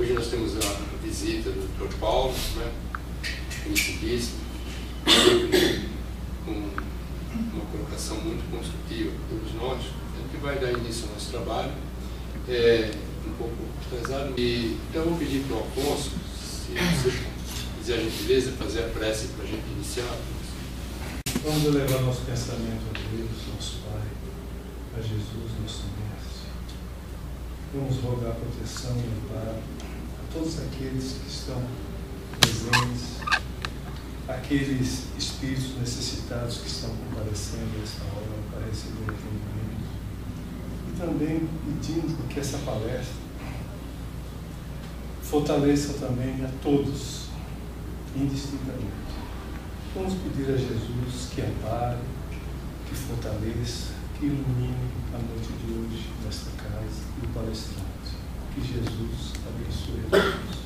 Hoje nós temos a visita do Dr. Paulo, né, conhecidíssimo, sempre com uma colocação muito construtiva para todos nós, que vai dar início ao nosso trabalho. Um pouco atrasado. Então eu vou pedir para o Afonso, se você fizer a gentileza, fazer a prece para a gente iniciar. Vamos elevar nosso pensamento a Deus, nosso Pai, a Jesus, nosso Mestre. Vamos rogar proteção e amparo a todos aqueles que estão presentes, aqueles espíritos necessitados que estão comparecendo nesta hora para receber o atendimento. E também pedindo que essa palestra fortaleça também a todos, indistintamente. Vamos pedir a Jesus que ampare, que fortaleça, que ilumine a noite de hoje nesta casa e o palestrante. Que Jesus abençoe a todos.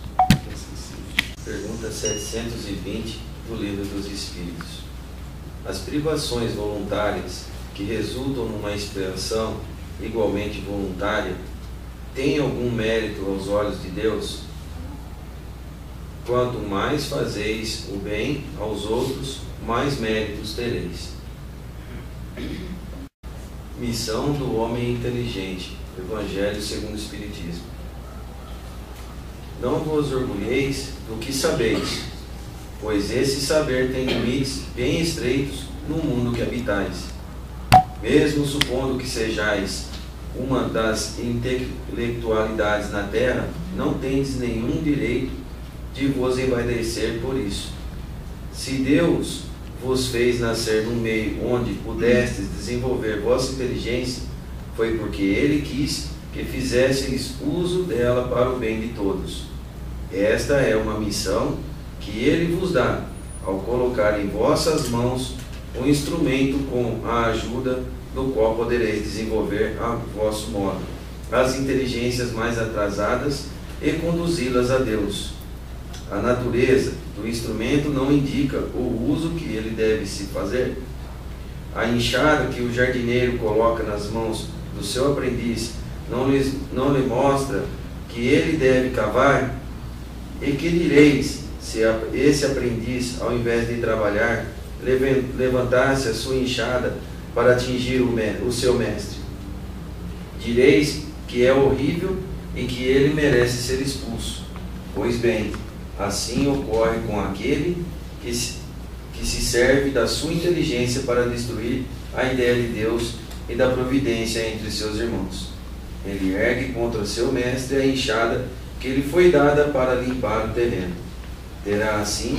Que assim seja. Pergunta 720 do Livro dos Espíritos. As privações voluntárias que resultam numa expiação igualmente voluntária têm algum mérito aos olhos de Deus? Quanto mais fazeis o bem aos outros, mais méritos tereis. Missão do homem inteligente. Evangelho segundo o Espiritismo. Não vos orgulheis do que sabeis, pois esse saber tem limites bem estreitos no mundo que habitais. Mesmo supondo que sejais uma das intelectualidades na terra, não tendes nenhum direito de vos envaidecer por isso. Se Deus vos fez nascer num meio onde pudestes desenvolver vossa inteligência, foi porque Ele quis que fizesseis uso dela para o bem de todos. Esta é uma missão que Ele vos dá, ao colocar em vossas mãos um instrumento com a ajuda do qual podereis desenvolver a vosso modo as inteligências mais atrasadas e conduzi-las a Deus. A natureza do instrumento não indica o uso que ele deve se fazer. A enxada que o jardineiro coloca nas mãos do seu aprendiz não lhe mostra que ele deve cavar? E que direis se esse aprendiz, ao invés de trabalhar, levantasse a sua enxada para atingir o seu mestre? Direis que é horrível e que ele merece ser expulso. Pois bem, assim ocorre com aquele que se serve da sua inteligência para destruir a ideia de Deus e da providência entre seus irmãos. Ele ergue contra seu mestre a enxada que lhe foi dada para limpar o terreno. Terá assim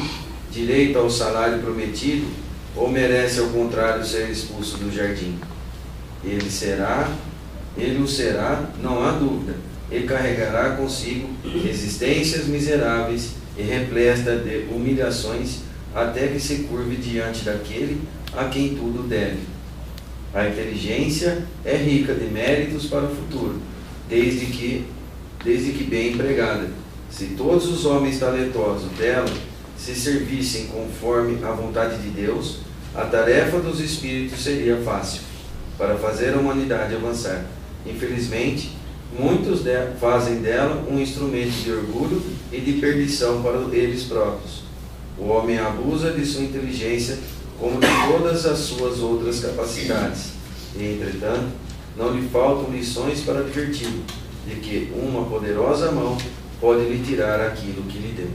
direito ao salário prometido, ou merece ao contrário ser expulso do jardim? Ele o será, não há dúvida. Ele carregará consigo existências miseráveis e repleta de humilhações, até que se curve diante daquele a quem tudo deve. A inteligência é rica de méritos para o futuro, desde que bem empregada. Se todos os homens talentosos dela se servissem conforme a vontade de Deus, a tarefa dos espíritos seria fácil, para fazer a humanidade avançar. Infelizmente, muitos fazem dela um instrumento de orgulho e de perdição para eles próprios. O homem abusa de sua inteligência como de todas as suas outras capacidades, e, entretanto, não lhe faltam lições para adverti-lo de que uma poderosa mão pode lhe tirar aquilo que lhe deu.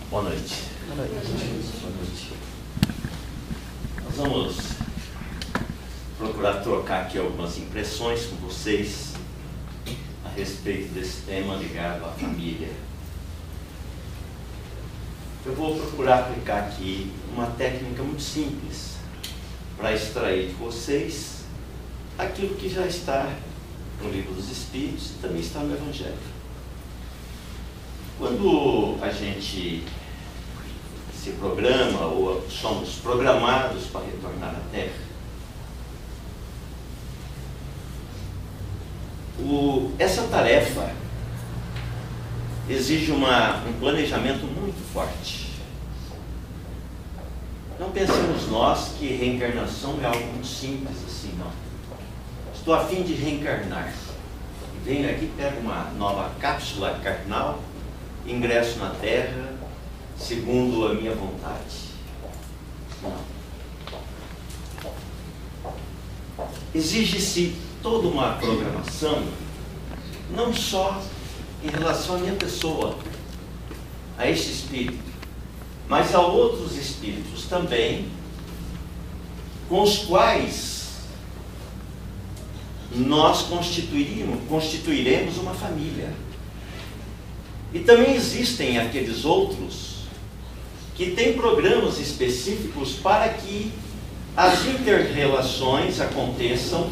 Boa noite. Boa noite. Nós vamos procurar trocar aqui algumas impressões com vocês a respeito desse tema ligado à família. Eu vou procurar aplicar aqui uma técnica muito simples para extrair de vocês aquilo que já está no Livro dos Espíritos e também está no Evangelho. Quando a gente se programa ou somos programados para retornar à Terra, essa tarefa exige um planejamento muito forte. Não pensemos nós que reencarnação é algo muito simples assim, não. Estou a fim de reencarnar. venho aqui, pego uma nova cápsula carnal, ingresso na Terra, segundo a minha vontade. Não. Exige-se toda uma programação, não só em relação à minha pessoa, a este espírito, mas a outros espíritos também, com os quais nós constituiremos uma família. E também existem aqueles outros que têm programas específicos para que as inter-relações aconteçam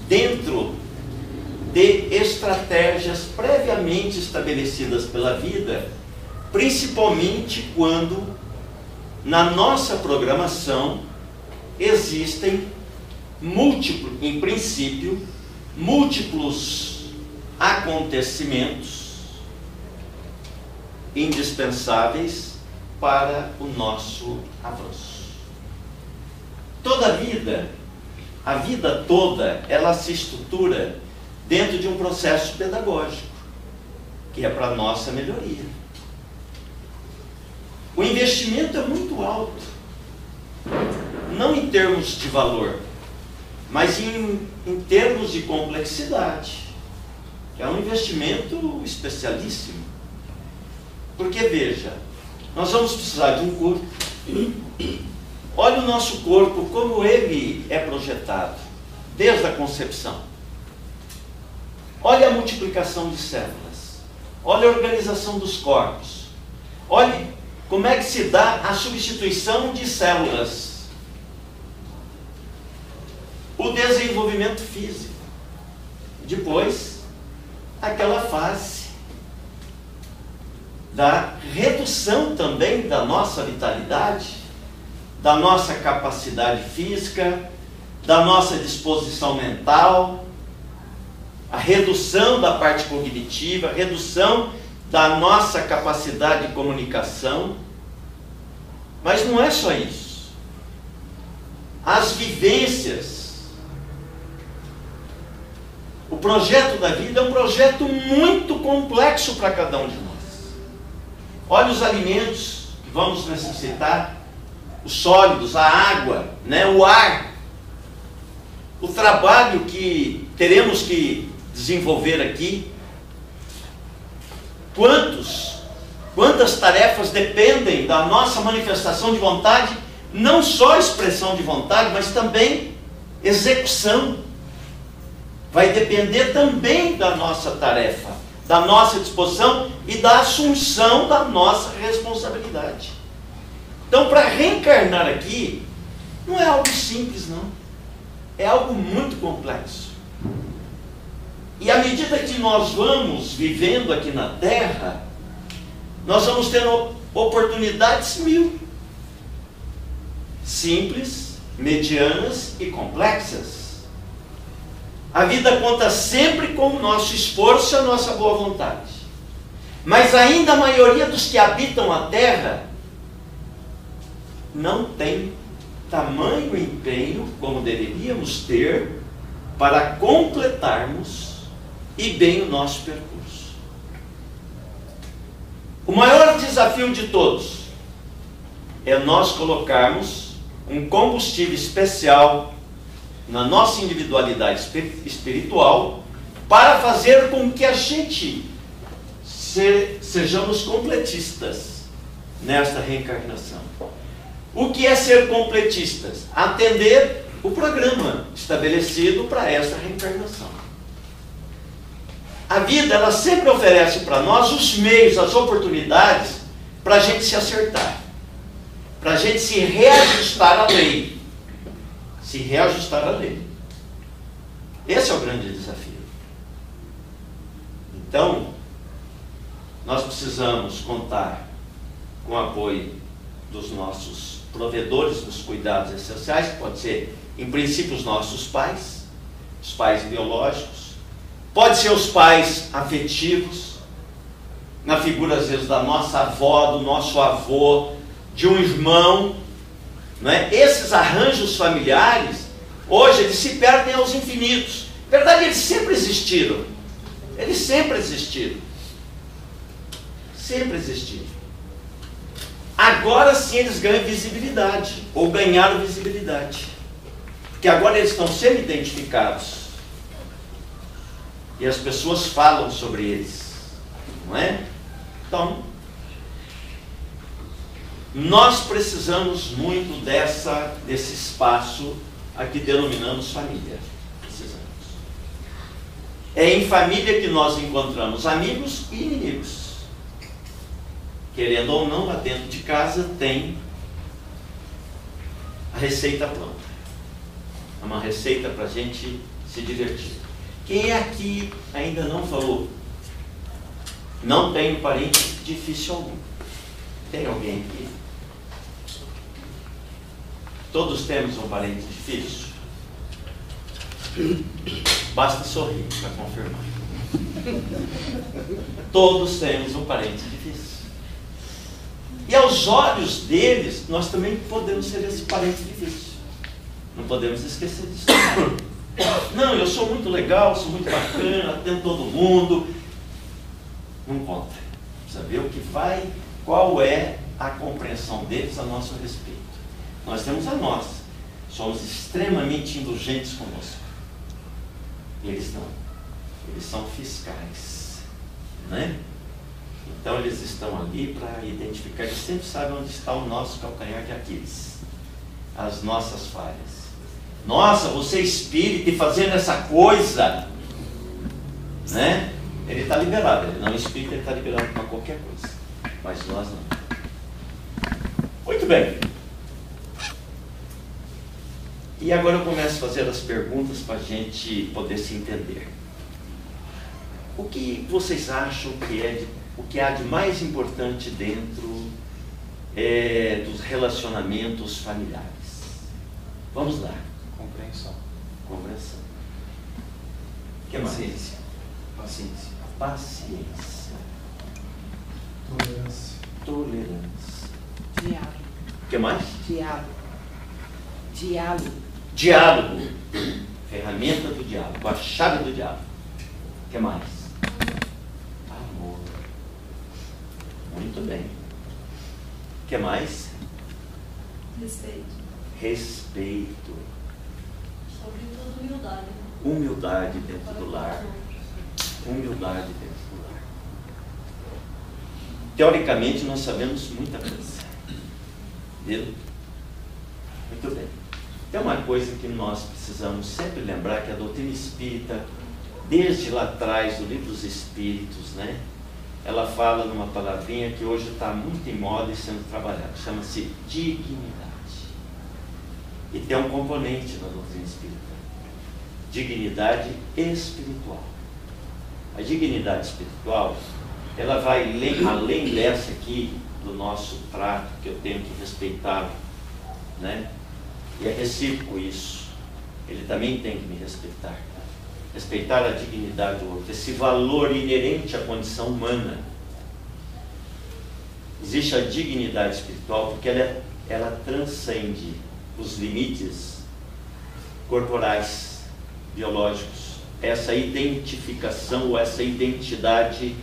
dentro de estratégias previamente estabelecidas pela vida, principalmente quando na nossa programação existem em princípio, múltiplos acontecimentos indispensáveis para o nosso avanço. Toda a vida toda, ela se estrutura dentro de um processo pedagógico, que é para a nossa melhoria. O investimento é muito alto, não em termos de valor, mas em termos de complexidade. É um investimento especialíssimo. Porque, veja, nós vamos precisar de um corpo. Olha o nosso corpo, como ele é projetado, desde a concepção. Olha a multiplicação de células. Olha a organização dos corpos. Olhe como é que se dá a substituição de células. O desenvolvimento físico. Depois, aquela fase da redução também da nossa vitalidade, da nossa capacidade física, da nossa disposição mental, a redução da parte cognitiva, a redução da nossa capacidade de comunicação. Mas não é só isso. As vivências. O projeto da vida é um projeto muito complexo para cada um de nós. Olha os alimentos que vamos necessitar, os sólidos, a água, né, o ar, o trabalho que teremos que desenvolver aqui. Quantas tarefas dependem da nossa manifestação de vontade, não só expressão de vontade, mas também execução. Vai depender também da nossa tarefa, da nossa disposição e da assunção da nossa responsabilidade. Então, para reencarnar aqui, não é algo simples, não. É algo muito complexo. E à medida que nós vamos vivendo aqui na Terra, nós vamos tendo oportunidades mil. Simples, medianas e complexas. A vida conta sempre com o nosso esforço e a nossa boa vontade. Mas ainda a maioria dos que habitam a Terra não tem tamanho empenho como deveríamos ter para completarmos e bem o nosso percurso. O maior desafio de todos é nós colocarmos um combustível especial na nossa individualidade espiritual para fazer com que a gente sejamos completistas nesta reencarnação. O que é ser completistas? Atender o programa estabelecido para esta reencarnação. A vida, ela sempre oferece para nós os meios, as oportunidades para a gente se acertar, para a gente se reajustar à lei. Se reajustar à lei. Esse é o grande desafio. Então, nós precisamos contar com o apoio dos nossos provedores dos cuidados essenciais, que pode ser, em princípio, os nossos pais, os pais biológicos, pode ser os pais afetivos, na figura, às vezes, da nossa avó, do nosso avô, de um irmão, não é? Esses arranjos familiares, hoje, eles se perdem aos infinitos. Na verdade, eles sempre existiram. Eles sempre existiram. Sempre existiram. Agora sim eles ganham visibilidade, ou ganharam visibilidade. Porque agora eles estão sendo identificados. E as pessoas falam sobre eles. Não é? Então, nós precisamos muito desse espaço a que denominamos família. Precisamos. É em família que nós encontramos amigos e inimigos. Querendo ou não, lá dentro de casa tem a receita pronta. É uma receita para a gente se divertir. Quem aqui ainda não falou? Não tenho parente difícil algum. Tem alguém aqui? Todos temos um parente difícil? Basta sorrir para confirmar. Todos temos um parente difícil. E aos olhos deles, nós também podemos ser esse parente difícil. Não podemos esquecer disso. Não, eu sou muito legal, sou muito bacana, atendo todo mundo. Não conta. Precisa ver o que vai, qual é a compreensão deles a nosso respeito. Nós temos a nossa. Somos extremamente indulgentes conosco. Eles não. Eles são fiscais. Né? Então eles estão ali para identificar, eles sempre sabem onde está o nosso calcanhar de Aquiles. As nossas falhas. Nossa, você é espírita e fazendo essa coisa. Né? Ele está liberado, ele não é espírita, ele está liberado para qualquer coisa. Mas nós não. Muito bem. E agora eu começo a fazer as perguntas para a gente poder se entender. O que vocês acham o que há de mais importante dentro dos relacionamentos familiares? Vamos lá. Compreensão. Compreensão. O que mais? Paciência. Paciência. Paciência. Tolerância. Tolerância. Diálogo. O que mais? Diálogo. Diálogo. Diálogo. Ferramenta do diálogo. A chave do diálogo. O que mais? Amor. Muito bem. O que mais? Respeito. Respeito. Sobretudo humildade. Humildade dentro do lar. Humildade dentro do lar. Teoricamente, nós sabemos muita coisa. Viu? Muito bem. Tem uma coisa que nós precisamos sempre lembrar, que a doutrina espírita, desde lá atrás, do Livro dos Espíritos, né? Ela fala numa palavrinha que hoje está muito em moda e sendo trabalhada. Chama-se dignidade. E tem um componente na doutrina espírita. Dignidade espiritual. A dignidade espiritual, ela vai além dessa aqui, do nosso trato, que eu tenho que respeitar, né? E é recíproco isso. Ele também tem que me respeitar. Respeitar a dignidade do outro, esse valor inerente à condição humana. Existe a dignidade espiritual porque ela transcende os limites corporais, biológicos. Essa identificação ou essa identidade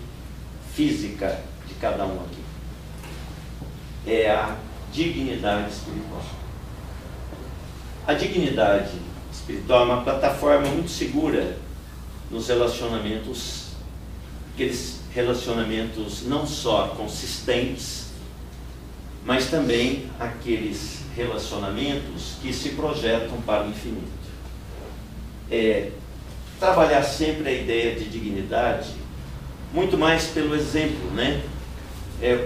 física de cada um aqui. É a dignidade espiritual. A dignidade espiritual é uma plataforma muito segura nos relacionamentos, aqueles relacionamentos não só consistentes, mas também aqueles relacionamentos que se projetam para o infinito. Trabalhar sempre a ideia de dignidade, muito mais pelo exemplo, né?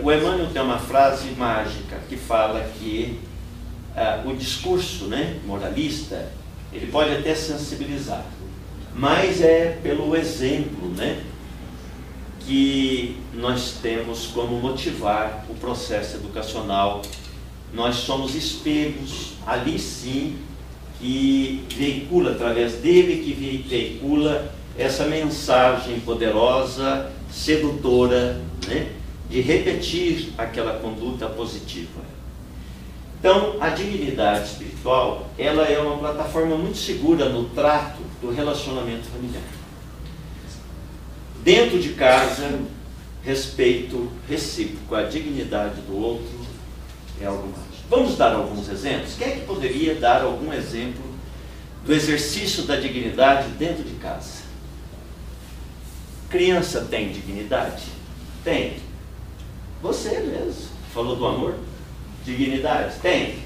O Emmanuel tem uma frase mágica que fala que o discurso, né, moralista, ele pode até sensibilizar, mas é pelo exemplo, né, que nós temos como motivar o processo educacional. Nós somos espelhos, ali sim, que veicula, através dele, que veicula essa mensagem poderosa, sedutora, né, de repetir aquela conduta positiva. Então, a dignidade espiritual, ela é uma plataforma muito segura no trato do relacionamento familiar. Dentro de casa, respeito recíproco à dignidade do outro é algo mais. Vamos dar alguns exemplos? Quem é que poderia dar algum exemplo do exercício da dignidade dentro de casa? Criança tem dignidade? Tem. Você mesmo falou do amor? Dignidade? Tem.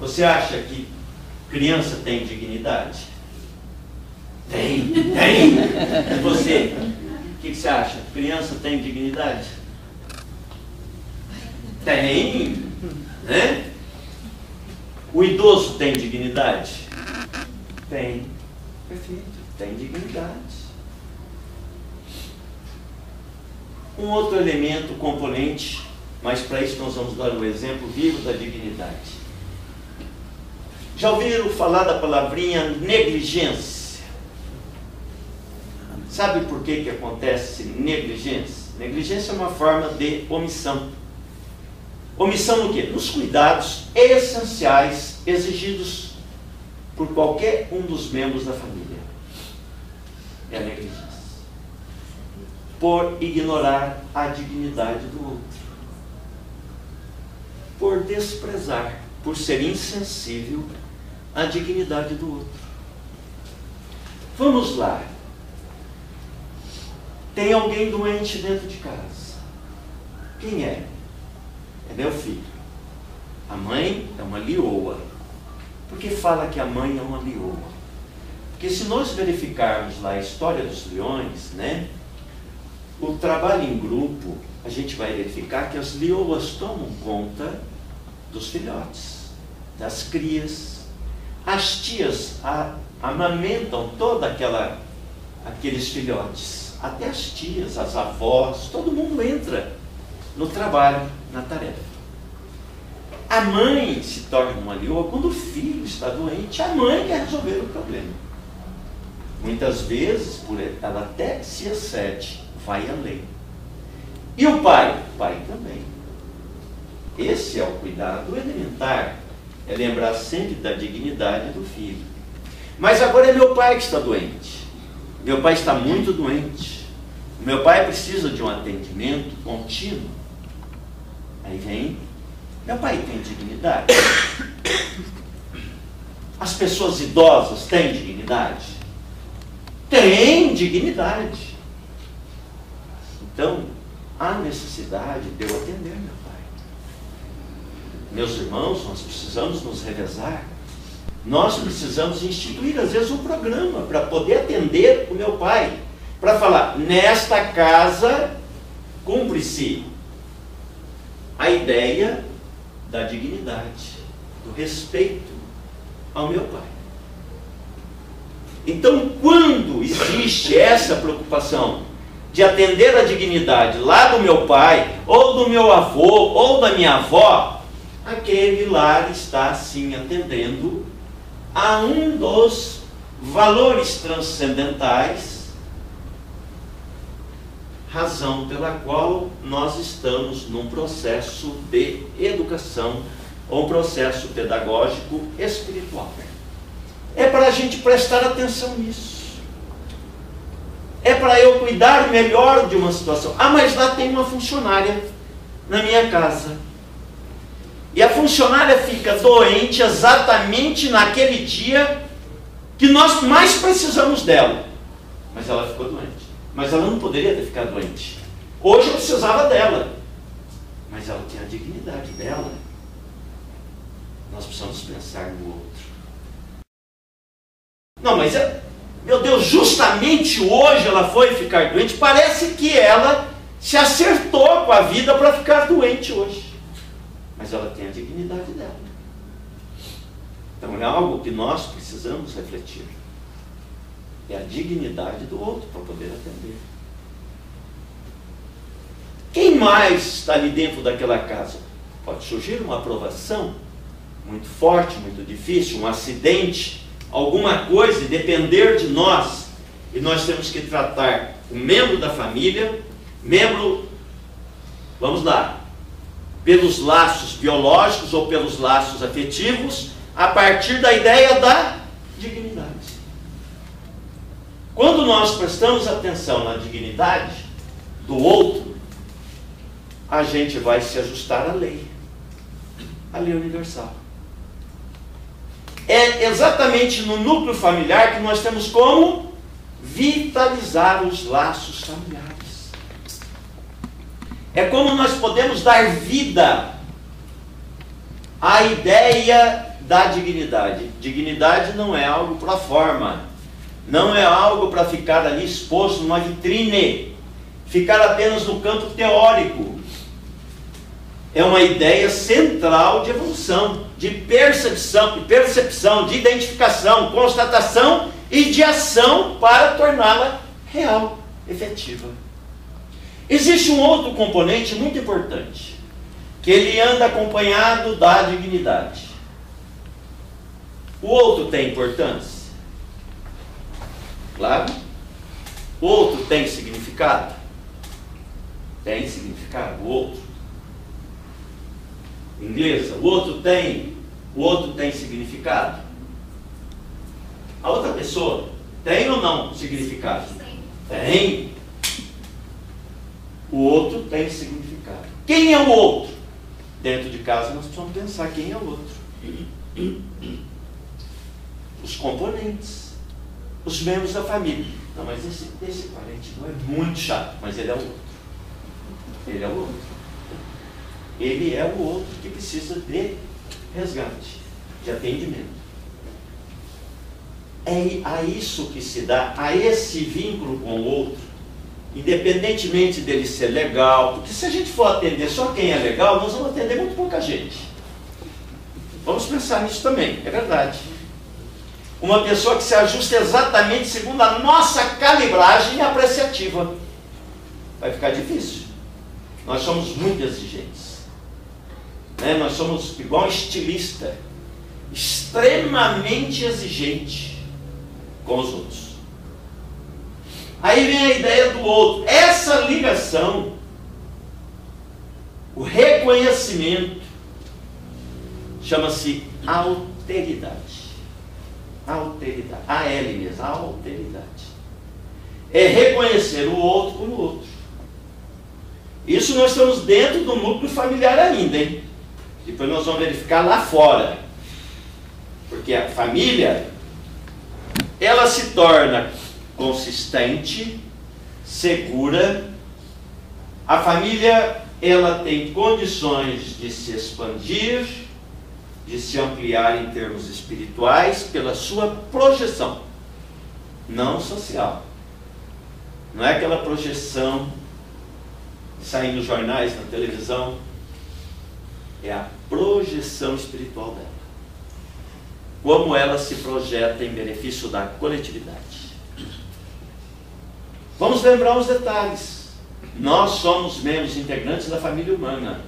Você acha que criança tem dignidade? Tem. E você? O que você acha? Criança tem dignidade? Tem. Né? O idoso tem dignidade? Tem. Perfeito. Tem dignidade. Um outro elemento, componente, mas para isso nós vamos dar um exemplo vivo da dignidade. Já ouviram falar da palavrinha negligência? Sabe por que acontece negligência? Negligência é uma forma de omissão. Omissão no quê? Nos cuidados essenciais exigidos por qualquer um dos membros da família. É a negligência. Por ignorar a dignidade do outro. Por desprezar, por ser insensível à dignidade do outro. Vamos lá. Tem alguém doente dentro de casa. Quem é? É meu filho. A mãe é uma leoa. Por que fala que a mãe é uma leoa? Porque se nós verificarmos lá a história dos leões, né? O trabalho em grupo, a gente vai verificar que as leoas tomam conta dos filhotes, das crias. As tias amamentam toda aqueles filhotes. Até as tias, as avós, todo mundo entra no trabalho, na tarefa. A mãe se torna uma leoa quando o filho está doente. A mãe quer resolver o problema. Muitas vezes, ela até se excede, vai além. E o pai? O pai também. Esse é o cuidado elementar. É lembrar sempre da dignidade do filho. Mas agora é meu pai que está doente. Meu pai está muito doente. Meu pai precisa de um atendimento contínuo. Aí vem, meu pai tem dignidade? As pessoas idosas têm dignidade? Tem dignidade. Então, há necessidade de eu atender meu pai. Meus irmãos, nós precisamos nos revezar. Nós precisamos instituir, às vezes, um programa para poder atender o meu pai. Para falar, nesta casa, cumpre-se a ideia da dignidade, do respeito ao meu pai. Então, quando existe essa preocupação de atender a dignidade lá do meu pai, ou do meu avô, ou da minha avó, aquele lar está, sim, atendendo a um dos valores transcendentais, razão pela qual nós estamos num processo de educação, ou um processo pedagógico espiritual. É para a gente prestar atenção nisso. É para eu cuidar melhor de uma situação. Ah, mas lá tem uma funcionária na minha casa. E a funcionária fica doente exatamente naquele dia que nós mais precisamos dela. Mas ela ficou doente. Mas ela não poderia ter ficado doente. Hoje eu precisava dela. Mas ela tem a dignidade dela. Nós precisamos pensar no outro. Não, mas meu Deus, justamente hoje ela foi ficar doente. Parece que ela se acertou com a vida para ficar doente hoje. Mas ela tem a dignidade dela. Então é algo que nós precisamos refletir. É a dignidade do outro para poder atender. Quem mais está ali dentro daquela casa? Pode surgir uma aprovação muito forte, muito difícil, um acidente, alguma coisa, e depender de nós. E nós temos que tratar o membro da família, vamos lá, pelos laços biológicos ou pelos laços afetivos, a partir da ideia da dignidade. Quando nós prestamos atenção na dignidade do outro, a gente vai se ajustar à lei universal. É exatamente no núcleo familiar que nós temos como vitalizar os laços familiares. É como nós podemos dar vida à ideia da dignidade. Dignidade não é algo para forma, não é algo para ficar ali exposto numa vitrine, ficar apenas no campo teórico. É uma ideia central de evolução, de percepção, de identificação, constatação e de ação para torná-la real, efetiva. Existe um outro componente muito importante, que ele anda acompanhado da dignidade. O outro tem importância? Claro. O outro tem significado? Tem significado, o outro. Inglesa, o outro tem significado? A outra pessoa tem ou não significado? Tem. O outro tem significado. Quem é o outro? Dentro de casa nós precisamos pensar quem é o outro. Os componentes, os membros da família. Não, mas esse parente não é muito chato, mas ele é o outro. Ele é o outro. Ele é o outro que precisa de resgate, de atendimento. É a isso que se dá, a esse vínculo com o outro, independentemente dele ser legal, porque se a gente for atender só quem é legal, nós vamos atender muito pouca gente. Vamos pensar nisso também, é verdade. Uma pessoa que se ajusta exatamente segundo a nossa calibragem apreciativa. Vai ficar difícil. Nós somos muito exigentes. Nós somos igual um estilista, extremamente exigente com os outros. Aí vem a ideia do outro. Essa ligação, o reconhecimento, chama-se alteridade. Alteridade. A L mesmo, a alteridade. É reconhecer o outro como outro. Isso nós estamos dentro do núcleo familiar ainda, hein? Depois nós vamos verificar lá fora. Porque a família, ela se torna consistente, segura. A família, ela tem condições de se expandir, de se ampliar em termos espirituais pela sua projeção, não social. Não é aquela projeção que sai nos jornais, na televisão. É a projeção espiritual dela. Como ela se projeta em benefício da coletividade. Vamos lembrar os detalhes. Nós somos membros integrantes da família humana.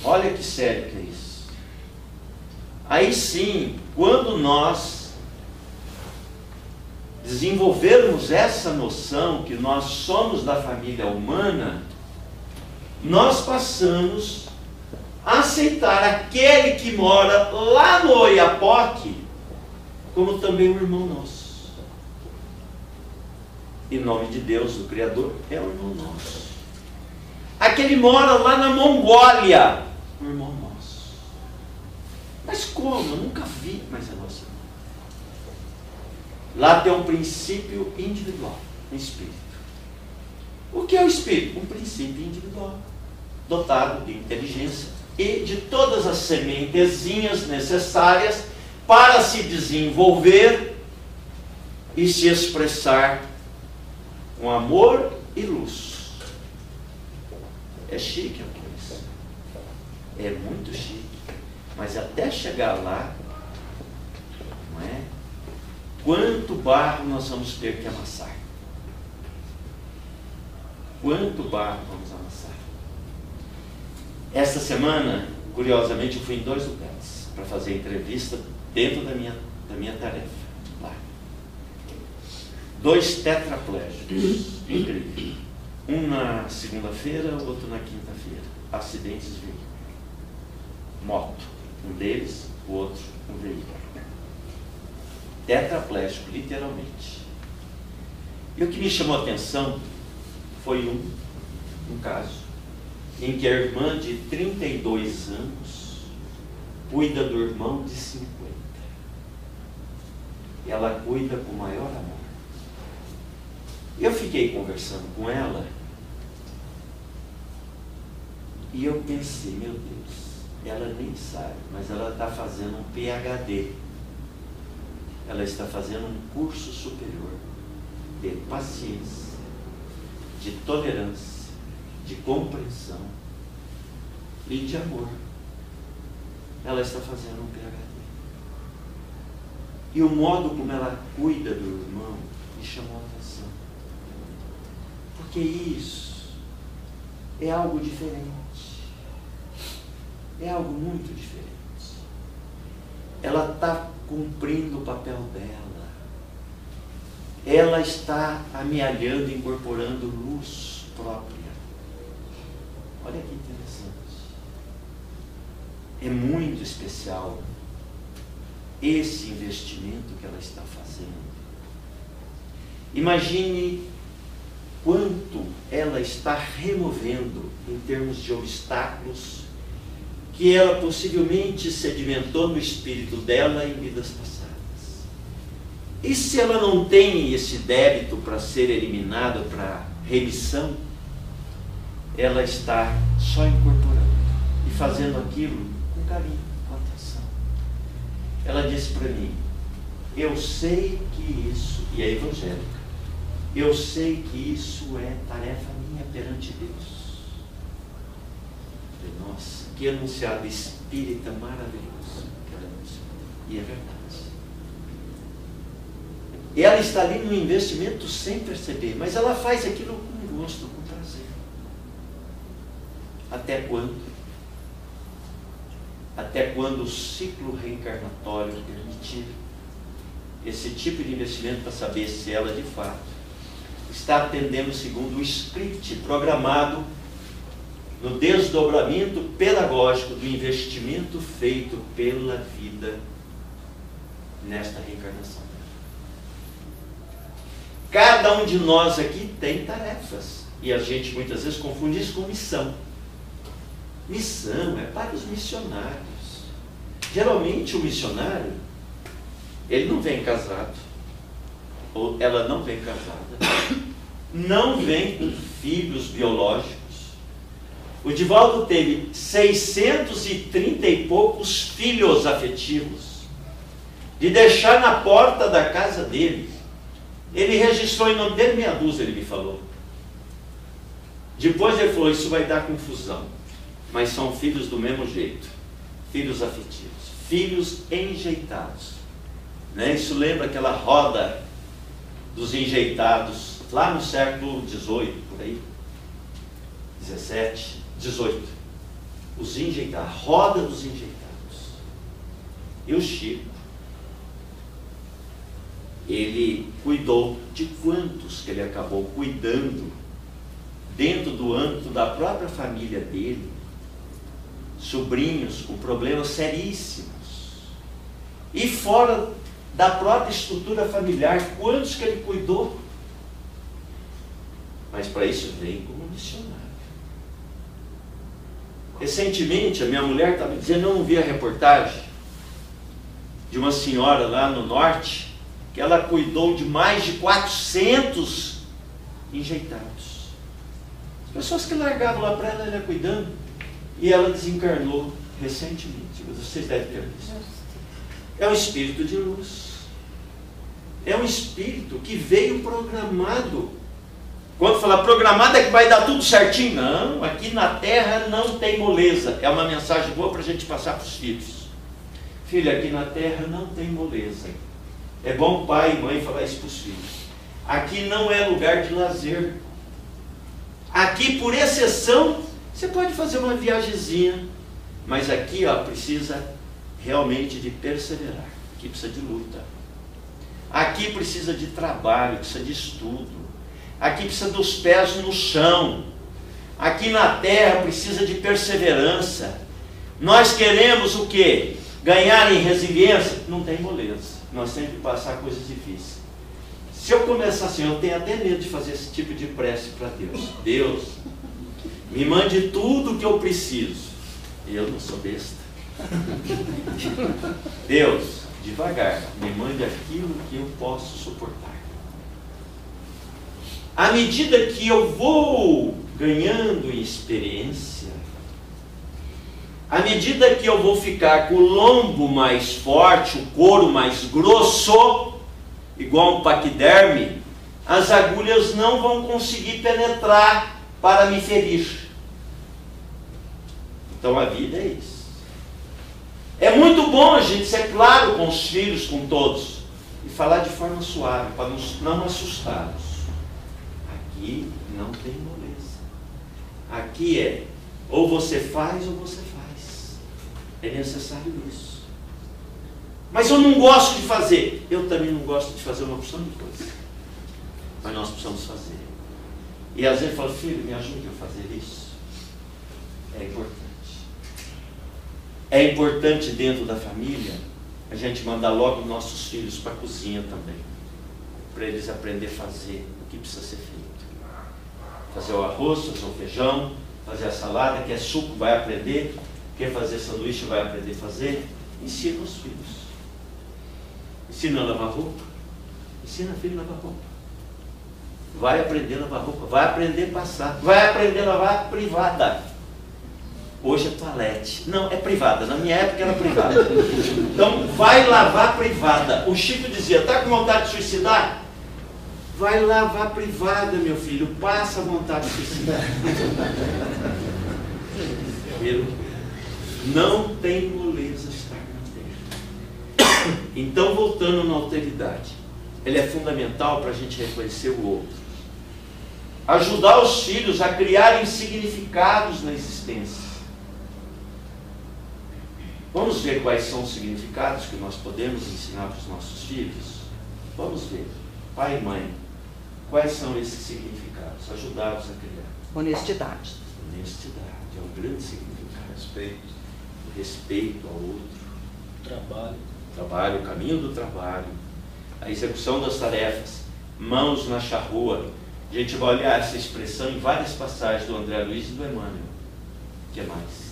Olha que sério que é isso. Aí sim, quando nós desenvolvermos essa noção que nós somos da família humana, nós passamos a aceitar aquele que mora lá no Oiapoque como também um irmão nosso. Em nome de Deus, o Criador, é um irmão nosso. Aquele mora lá na Mongólia, um irmão nosso. Mas como? Eu nunca vi, mas é nosso irmão. Lá tem um princípio individual, um espírito. O que é o espírito? Um princípio individual, dotado de inteligência e de todas as sementezinhas necessárias para se desenvolver e se expressar com amor e luz. É chique a coisa. É muito chique. Mas até chegar lá, não é? Quanto barro nós vamos ter que amassar? Quanto barro vamos amassar? Esta semana, curiosamente, eu fui em 2 lugares para fazer entrevista dentro da minha tarefa. Lá. 2 tetraplégicos. Incrível. Um na segunda-feira, o outro na quinta-feira. Acidentes de veículo. Moto. Um deles, o outro, um veículo. Tetraplégico, literalmente. E o que me chamou a atenção foi um caso em que a irmã de 32 anos cuida do irmão de 50. E ela cuida com o maior amor. Eu fiquei conversando com ela e eu pensei, meu Deus, ela nem sabe, mas ela está fazendo um PhD. Ela está fazendo um curso superior de paciência, de tolerância, de compreensão e de amor. Ela está fazendo um PhD. E o modo como ela cuida do irmão me chamou a atenção. Porque isso é algo diferente. É algo muito diferente. Ela está cumprindo o papel dela. Ela está amealhando, incorporando luz própria. Olha que interessante. É muito especial esse investimento que ela está fazendo. Imagine quanto ela está removendo em termos de obstáculos que ela possivelmente sedimentou no espírito dela em vidas passadas. E se ela não tem esse débito para ser eliminado, para remissão, ela está só incorporando e fazendo aquilo com carinho, com atenção. Ela disse para mim, eu sei que isso, e é evangélica, eu sei que isso é tarefa minha perante Deus. Eu falei, nossa, que anunciado espírita maravilhoso que ela anunciou. E é verdade. E ela está ali no investimento sem perceber, mas ela faz aquilo com gosto, com prazer. Até quando? Até quando o ciclo reencarnatório permitir esse tipo de investimento para saber se ela de fato está atendendo segundo o script programado no desdobramento pedagógico do investimento feito pela vida nesta reencarnação. Cada um de nós aqui tem tarefas e a gente muitas vezes confunde isso com missão. Missão é para os missionários. Geralmente o missionário, ele não vem casado, ou ela não vem casada, não vem com filhos biológicos. O Divaldo teve 630 e poucos filhos afetivos, de deixar na porta da casa dele. Ele registrou em nome dele meia dúzia, ele me falou. Depois ele falou, isso vai dar confusão. Mas são filhos do mesmo jeito. Filhos afetivos. Filhos enjeitados. Né? Isso lembra aquela roda dos enjeitados, lá no século XVIII, por aí. 17, 18. Os enjeitados. A roda dos enjeitados. E o Chico, ele cuidou de quantos que ele acabou cuidando dentro do âmbito da própria família dele, sobrinhos com problemas seríssimos, e fora da própria estrutura familiar, quantos que ele cuidou. Mas para isso vem como missionário. Recentemente a minha mulher estava dizendo, eu não vi a reportagem de uma senhora lá no norte, que ela cuidou de mais de 400 enjeitados. As pessoas que largavam lá para ela, ela ia cuidando, e ela desencarnou recentemente. Vocês devem ter visto. É um espírito de luz. É um espírito que veio programado. Quando fala programado é que vai dar tudo certinho. Não, aqui na Terra não tem moleza. É uma mensagem boa para a gente passar para os filhos. Filho, aqui na Terra não tem moleza. É bom pai e mãe falar isso para os filhos. Aqui não é lugar de lazer. Aqui, por exceção, você pode fazer uma viagemzinha, mas aqui precisa realmente de perseverar. Aqui precisa de luta. Aqui precisa de trabalho, precisa de estudo. Aqui precisa dos pés no chão. Aqui na terra precisa de perseverança. Nós queremos o quê? Ganhar em resiliência? Não tem moleza. Nós temos que passar coisas difíceis. Se eu começar assim, eu tenho até medo de fazer esse tipo de prece para Deus. Deus, me mande tudo o que eu preciso. Eu não sou besta. Deus, devagar, me mande aquilo que eu posso suportar. À medida que eu vou ganhando em experiência, à medida que eu vou ficar com o lombo mais forte, o couro mais grosso, igual um paquiderme, as agulhas não vão conseguir penetrar para me ferir. Então a vida é isso. É muito bom a gente ser claro com os filhos, com todos, e falar de forma suave, para não assustá-los. Aqui não tem moleza. Aqui é, ou você faz ou você faz. É necessário isso. Mas eu não gosto de fazer. Eu também não gosto de fazer uma opção de coisa. Mas nós precisamos fazer. E às vezes eu falo, filho, me ajude a fazer isso. É importante. É importante dentro da família a gente mandar logo nossos filhos para a cozinha também. Para eles aprenderem a fazer o que precisa ser feito. Fazer o arroz, fazer o feijão, fazer a salada, quer suco, vai aprender. Quer fazer sanduíche, vai aprender a fazer. Ensina os filhos. Ensina a lavar roupa. Ensina a filha a lavar roupa. Vai aprender a lavar roupa. Vai aprender a passar. Vai aprender a lavar privada. Hoje é toalete. Não, é privada. Na minha época era privada. Então, vai lavar privada. O Chico dizia, está com vontade de suicidar? Vai lavar privada, meu filho. Passa a vontade de suicidar. Não tem moleza estar na terra. Então, voltando na alteridade, ele é fundamental para a gente reconhecer o outro. Ajudar os filhos a criarem significados na existência. Vamos ver quais são os significados que nós podemos ensinar para os nossos filhos? Vamos ver. Pai e mãe, quais são esses significados? Ajudá-los a criar. Honestidade. Honestidade é um grande significado. Respeito. O respeito ao outro. Trabalho. Trabalho, o caminho do trabalho. A execução das tarefas. Mãos na charrua. A gente vai olhar essa expressão em várias passagens do André Luiz e do Emmanuel. O que mais?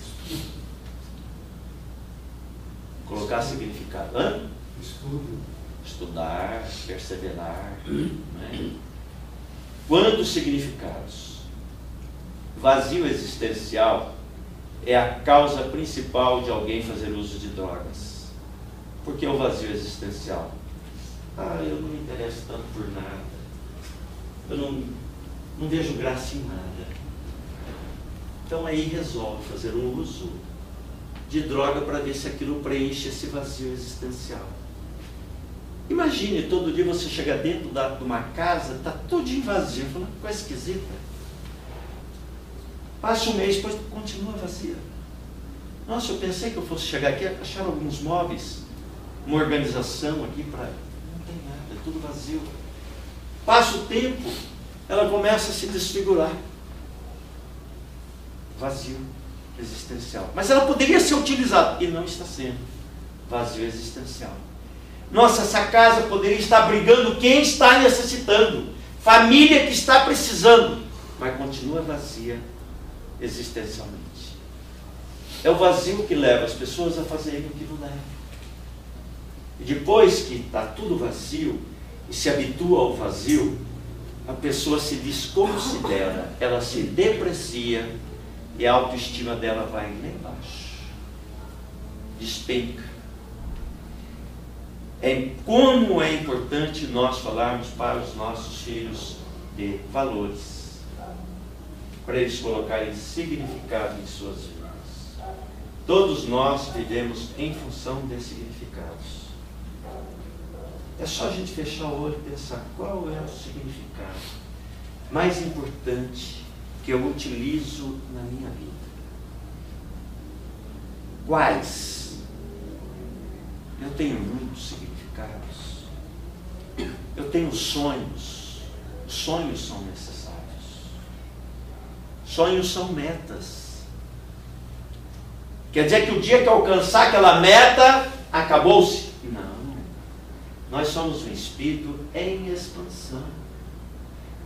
Colocar significado. Estudo. Estudar, perseverar. Né? Quantos significados? Vazio existencial é a causa principal de alguém fazer uso de drogas. Por que o vazio existencial? Eu não me interesso tanto por nada. Eu não vejo graça em nada. Então aí resolve fazer um uso de droga para ver se aquilo preenche esse vazio existencial. Imagine, todo dia você chega dentro de uma casa, está tudo vazio, fala, coisa esquisita. Passa um mês, depois continua vazia. Nossa, eu pensei que eu fosse chegar aqui, achar alguns móveis, uma organização aqui para... Não tem nada, é tudo vazio. Passa o tempo, ela começa a se desfigurar. Vazio existencial. Mas ela poderia ser utilizada, e não está sendo. Vazio existencial. Nossa, essa casa poderia estar abrigando quem está necessitando. Família que está precisando. Mas continua vazia existencialmente. É o vazio que leva as pessoas a fazerem o que não devem. E depois que está tudo vazio, e se habitua ao vazio, a pessoa se desconsidera, ela se deprecia, e a autoestima dela vai lá embaixo. Despenca. Como é importante nós falarmos para os nossos filhos de valores, para eles colocarem significado em suas vidas. Todos nós vivemos em função de significados. É só a gente fechar o olho e pensar qual é o significado mais importante que eu utilizo na minha vida. Quais? Eu tenho muitos significados. Eu tenho sonhos sonhos são necessários. Sonhos são metas. Quer dizer que o dia que alcançar aquela meta, acabou-se? Não. Nós somos um espírito em expansão.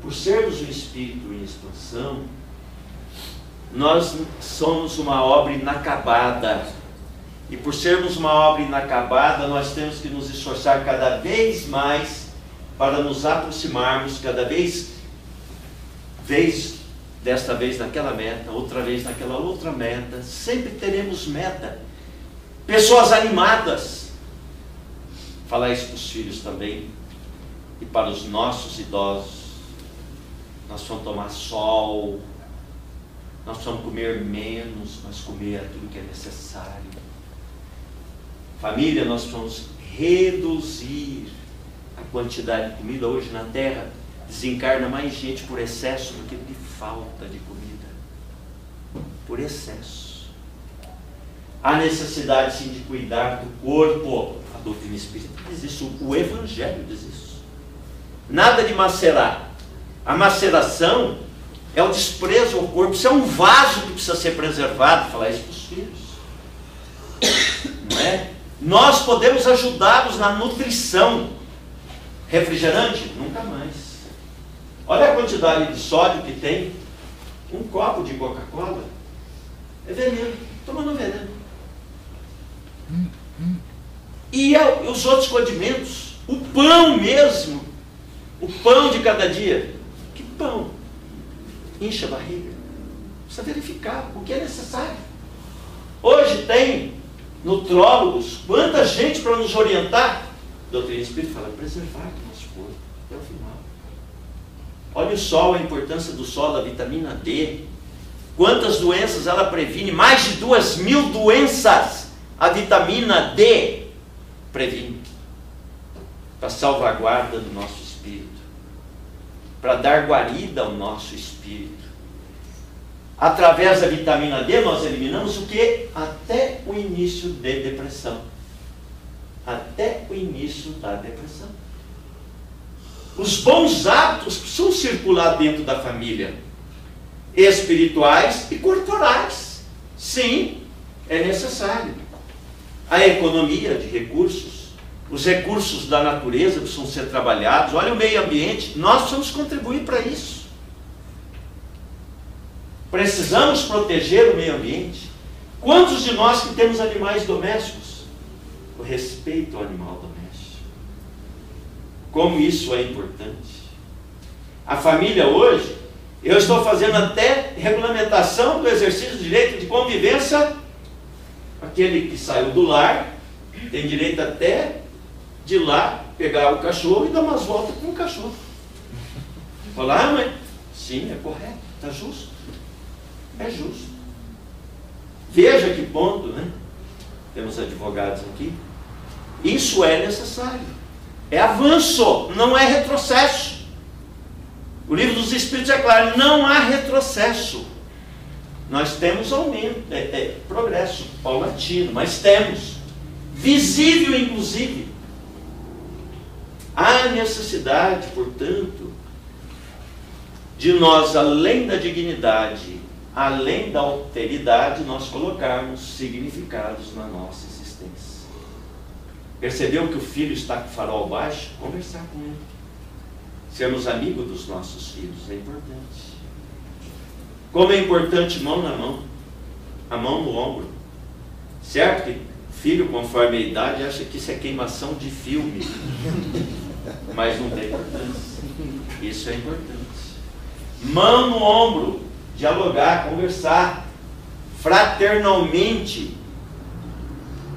Por sermos um espírito em expansão, nós somos uma obra inacabada. E por sermos uma obra inacabada, nós temos que nos esforçar cada vez mais para nos aproximarmos cada vez, desta vez naquela meta, outra vez naquela outra meta. Sempre teremos meta. Pessoas animadas. Falar isso para os filhos também. E para os nossos idosos. Nós vamos tomar sol. Nós vamos comer menos, mas comer aquilo que é necessário. Família, nós vamos reduzir a quantidade de comida. Hoje na Terra desencarna mais gente por excesso do que de falta de comida. Por excesso. Há necessidade sim de cuidar do corpo. A doutrina espírita diz isso, o Evangelho diz isso. Nada de macerar. A maceração é o desprezo ao corpo. Isso é um vaso que precisa ser preservado. Falar isso para os filhos. Não é? Nós podemos ajudá-los na nutrição. Refrigerante? Nunca mais. Olha a quantidade de sódio que tem. Um copo de Coca-Cola é veneno. Tomando veneno. E os outros condimentos. O pão mesmo. O pão de cada dia. Que pão? Incha a barriga. Precisa verificar o que é necessário. Hoje tem nutrólogos, quanta gente para nos orientar. A doutrina espírita fala, preservar o nosso corpo até o final. Olha o sol, a importância do sol, da vitamina D. Quantas doenças ela previne? Mais de 2.000 doenças a vitamina D previne. Para salvaguarda do nosso espírito. Para dar guarida ao nosso espírito. Através da vitamina D nós eliminamos o que? Até o início de depressão. Até o início da depressão. Os bons hábitos precisam circular dentro da família. Espirituais e corporais. Sim, é necessário. A economia de recursos. Os recursos da natureza precisam ser trabalhados. Olha o meio ambiente. Nós precisamos contribuir para isso. Precisamos proteger o meio ambiente. Quantos de nós que temos animais domésticos? O respeito ao animal doméstico. Como isso é importante. A família hoje, eu estou fazendo até regulamentação do exercício de direito de convivência. Aquele que saiu do lar tem direito até de ir lá pegar o cachorro e dar umas voltas com o cachorro. Falar, mãe? Sim, é correto, está justo. É justo. Veja que ponto, né? Temos advogados aqui. Isso é necessário. É avanço, não é retrocesso. O livro dos Espíritos é claro, não há retrocesso. Nós temos aumento, progresso paulatino, mas temos. Visível, inclusive. Há necessidade, portanto, de nós, além da dignidade, além da alteridade, nós colocarmos significados na nossa existência. Percebeu que o filho está com o farol baixo? Conversar com ele. Sermos amigos dos nossos filhos é importante. Como é importante mão na mão, a mão no ombro. Certo que filho, conforme a idade, acha que isso é queimação de filme. Mas não tem importância. Isso é importante. Mão no ombro. Dialogar, conversar fraternalmente.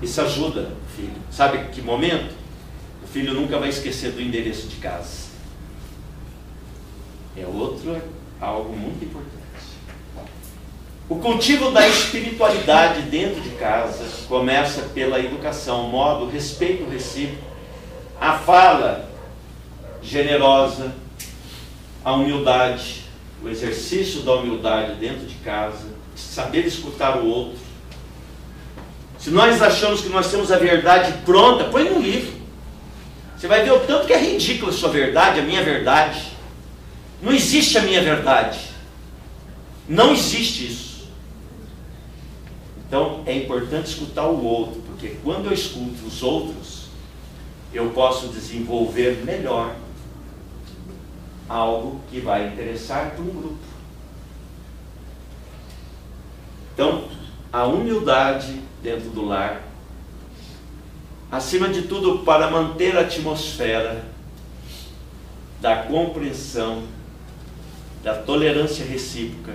Isso ajuda o filho. Sabe que momento? O filho nunca vai esquecer do endereço de casa. É algo muito importante. O cultivo da espiritualidade dentro de casa começa pela educação, modo, respeito recíproco, a fala generosa, a humildade, o exercício da humildade dentro de casa, saber escutar o outro. Se nós achamos que nós temos a verdade pronta, põe no livro. Você vai ver o tanto que é ridículo a sua verdade, a minha verdade. Não existe a minha verdade. Não existe isso. Então é importante escutar o outro, porque quando eu escuto os outros, eu posso desenvolver melhor algo que vai interessar para um grupo. Então, a humildade dentro do lar, acima de tudo, para manter a atmosfera da compreensão, da tolerância recíproca,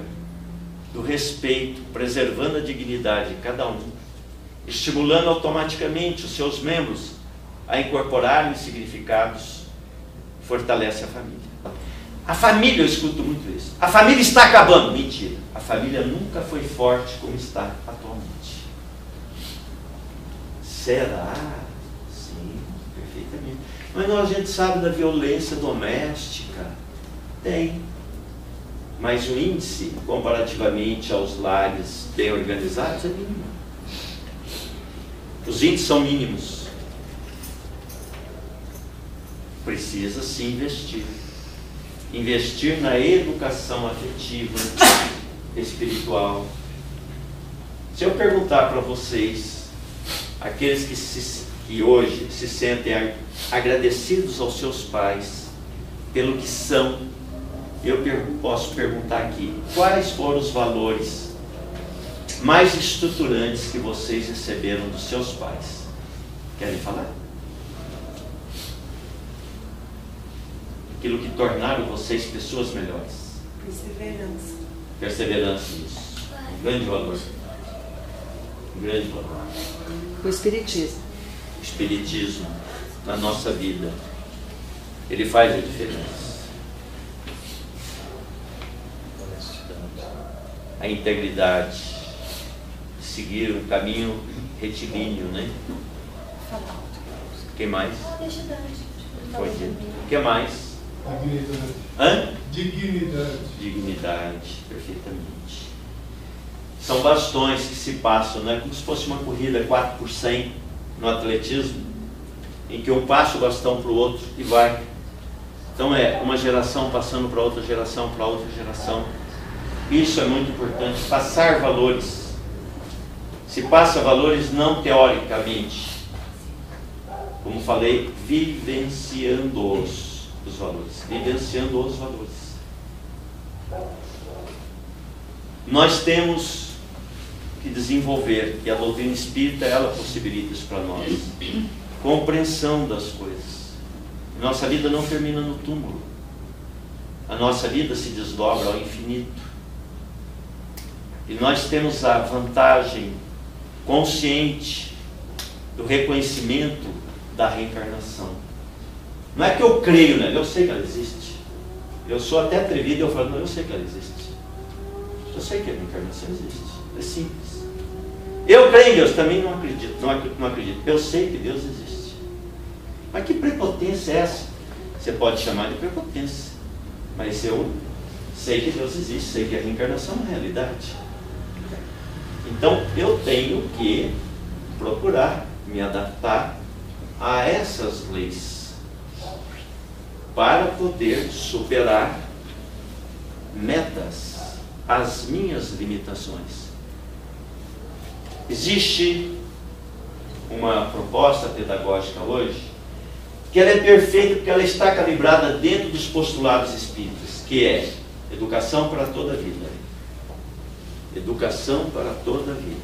do respeito, preservando a dignidade de cada um, estimulando automaticamente os seus membros a incorporarem significados, fortalece a família. A família, eu escuto muito isso. A família está acabando. Mentira. A família nunca foi forte como está atualmente. Será? Sim, perfeitamente. Mas não, a gente sabe da violência doméstica. Tem. Mas o índice, comparativamente aos lares bem organizados, é mínimo. Os índices são mínimos. Precisa se investir. Investir na educação afetiva, espiritual. Se eu perguntar para vocês, aqueles que hoje se sentem agradecidos aos seus pais pelo que são, eu posso perguntar aqui, quais foram os valores mais estruturantes que vocês receberam dos seus pais? Querem falar? Aquilo que tornaram vocês pessoas melhores. Perseverança. Perseverança, isso. Grande valor. Grande valor. O Espiritismo. O Espiritismo na nossa vida, ele faz a diferença. A integridade, seguir um caminho retilíneo, né? O que mais? Foi dito. O que mais? Dignidade. Hã? Dignidade. Dignidade, perfeitamente. São bastões que se passam, não é como se fosse uma corrida 4 por 100 no atletismo, em que um passa o bastão para o outro e vai. Então é uma geração passando para outra geração, para outra geração. Isso é muito importante, passar valores. Se passa valores não teoricamente, como falei, vivenciando-os. Os valores, vivenciando os valores. Nós temos que desenvolver, e a doutrina espírita, ela possibilita isso para nós, compreensão das coisas. Nossa vida não termina no túmulo. A nossa vida se desdobra ao infinito. E nós temos a vantagem consciente do reconhecimento da reencarnação. Não é que eu creio nela, eu sei que ela existe. Eu sou até atrevido e eu falo, não, eu sei que ela existe. Eu sei que a reencarnação existe. É simples. Eu creio em Deus, também não acredito, não acredito. Eu sei que Deus existe. Mas que prepotência é essa? Você pode chamar de prepotência. Mas eu sei que Deus existe, sei que a reencarnação é uma realidade. Então eu tenho que procurar me adaptar a essas leis, para poder superar metas, as minhas limitações. Existe uma proposta pedagógica hoje, que ela é perfeita porque ela está calibrada dentro dos postulados espíritas, que é educação para toda a vida. Educação para toda a vida.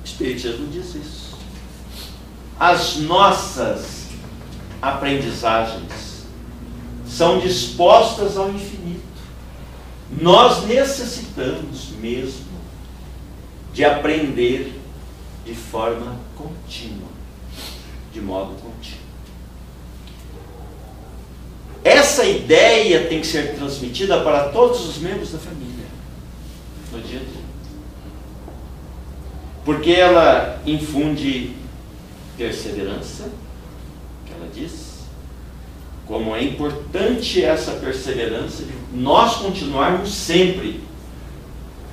O Espiritismo diz isso. As nossas aprendizagens são dispostas ao infinito. Nós necessitamos mesmo de aprender de forma contínua, de modo contínuo. Essa ideia tem que ser transmitida para todos os membros da família no dia a dia, porque ela infunde perseverança, que ela diz, como é importante essa perseverança de nós continuarmos sempre.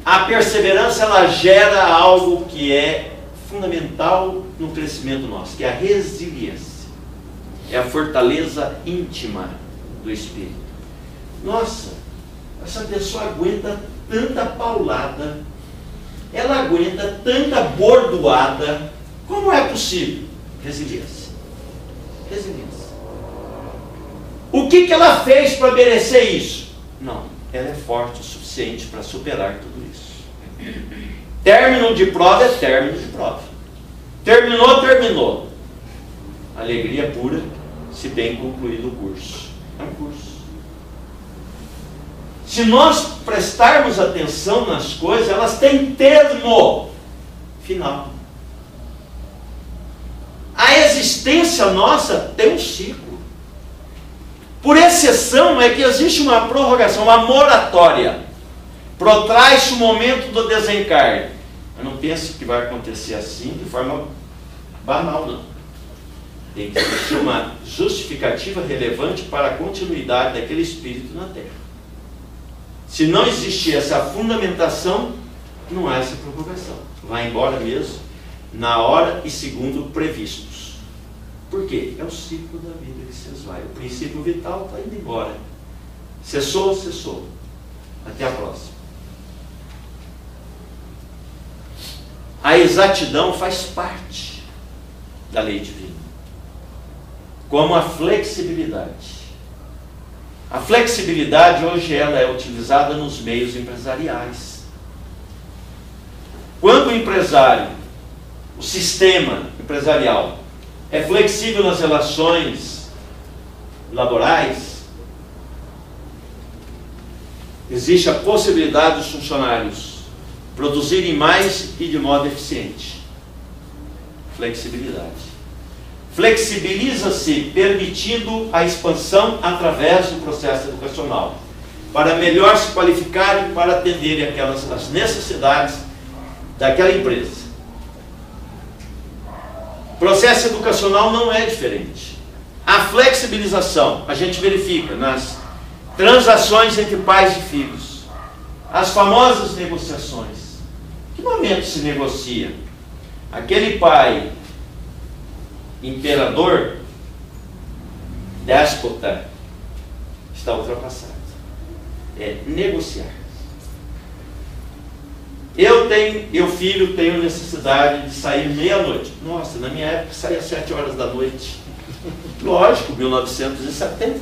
A perseverança, ela gera algo que é fundamental no crescimento nosso, que é a resiliência, é a fortaleza íntima do espírito. Nossa, essa pessoa aguenta tanta paulada, ela aguenta tanta bordoada. Como é possível? Resiliência. Resiliência. O que ela fez para merecer isso? Não, ela é forte o suficiente para superar tudo isso. Término de prova é término de prova. Terminou, terminou. Alegria pura, se bem concluído o curso. É um curso. Se nós prestarmos atenção nas coisas, elas têm termo final. A existência nossa tem um ciclo. Por exceção é que existe uma prorrogação, uma moratória. Protrai-se o momento do desencarne. Eu não penso que vai acontecer assim de forma banal, não. Tem que existir uma justificativa relevante para a continuidade daquele espírito na Terra. Se não existir essa fundamentação, não há essa prorrogação. Vai embora mesmo, na hora e segundo previstos. Por quê? É o ciclo da vida que se esvai. O princípio vital está indo embora. Cessou, cessou. Até a próxima. A exatidão faz parte da lei divina. Como a flexibilidade. A flexibilidade hoje ela é utilizada nos meios empresariais. Quando o empresário, o sistema empresarial, é flexível nas relações laborais, existe a possibilidade dos funcionários produzirem mais e de modo eficiente. Flexibilidade. Flexibiliza-se, permitindo a expansão através do processo educacional, para melhor se qualificarem para atenderem as necessidades daquela empresa. O processo educacional não é diferente. A flexibilização, a gente verifica nas transações entre pais e filhos, as famosas negociações. Que momento se negocia? Aquele pai imperador, déspota, está ultrapassado. É negociar. Eu filho, tenho necessidade de sair meia-noite. Nossa, na minha época saía às 7 horas da noite. Lógico, 1970.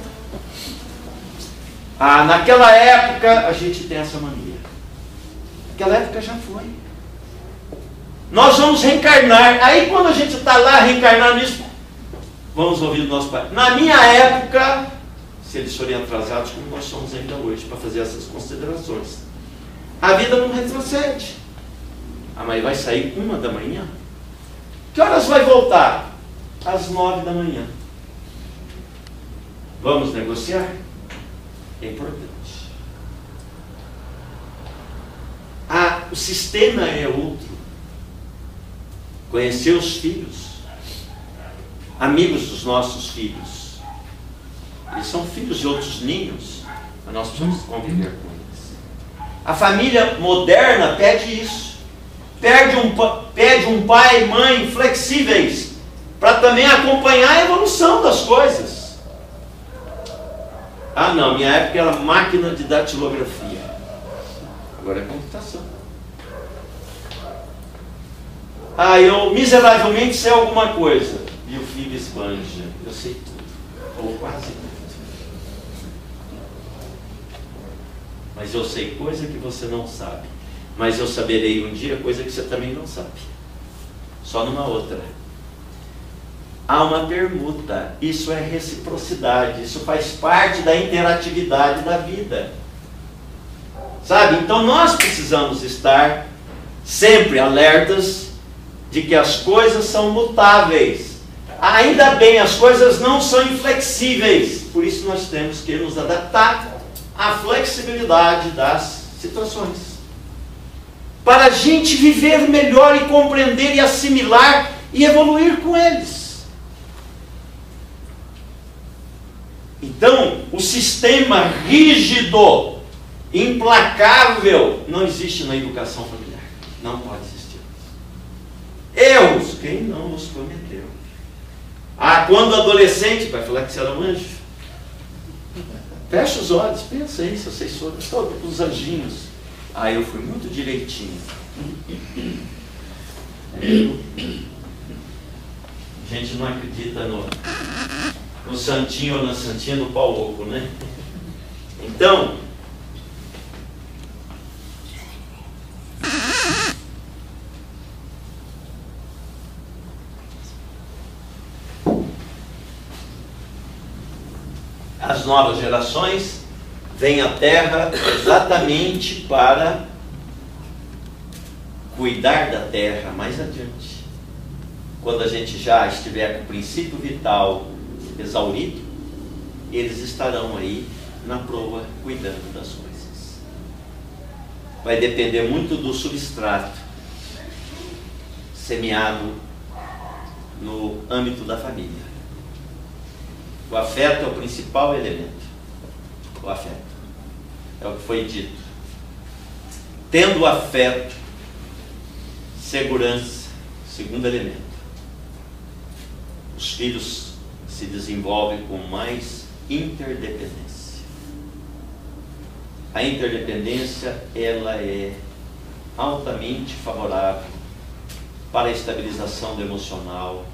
Naquela época a gente tem essa mania. Naquela época já foi. Nós vamos reencarnar. Aí quando a gente está lá reencarnando nisso, vamos ouvir do nosso pai. Na minha época, se eles forem atrasados, como nós somos ainda hoje, para fazer essas considerações, a vida não retrocede. A mãe vai sair 1 da manhã. Que horas vai voltar? Às 9 da manhã. Vamos negociar? É importante. O sistema é outro. Conhecer os filhos, amigos dos nossos filhos. Eles são filhos de outros ninhos, mas nós precisamos conviver com eles. A família moderna pede isso. Pede um pai e mãe flexíveis, para também acompanhar a evolução das coisas. Não, minha época era máquina de datilografia. Agora é computação. Eu miseravelmente sei alguma coisa. E o filho esbanja. Eu sei tudo. Ou quase tudo. Mas eu sei coisa que você não sabe. Mas eu saberei um dia coisa que você também não sabe. Só numa outra. Há uma permuta. Isso é reciprocidade. Isso faz parte da interatividade da vida. Sabe? Então nós precisamos estar sempre alertas de que as coisas são mutáveis. Ainda bem, as coisas não são inflexíveis. Por isso nós temos que nos adaptar à flexibilidade das situações. Para a gente viver melhor e compreender e assimilar e evoluir com eles. Então, o sistema rígido, implacável, não existe na educação familiar. Não pode existir. Erros, quem não os cometeu? Quando adolescente, vai falar que você era um anjo. Fecha os olhos, pensa aí, se vocês forem todos os anjinhos. Ah, eu fui muito direitinho. A gente não acredita no santinho ou na santinha do pau oco, né? Então, as novas gerações vêm à Terra exatamente para cuidar da Terra mais adiante. Quando a gente já estiver com o princípio vital exaurido, eles estarão aí na proa cuidando das coisas. Vai depender muito do substrato semeado no âmbito da família. O afeto é o principal elemento. O afeto. É o que foi dito. Tendo afeto, segurança, segundo elemento. Os filhos se desenvolvem com mais interdependência. A interdependência, ela é altamente favorável para a estabilização do emocional,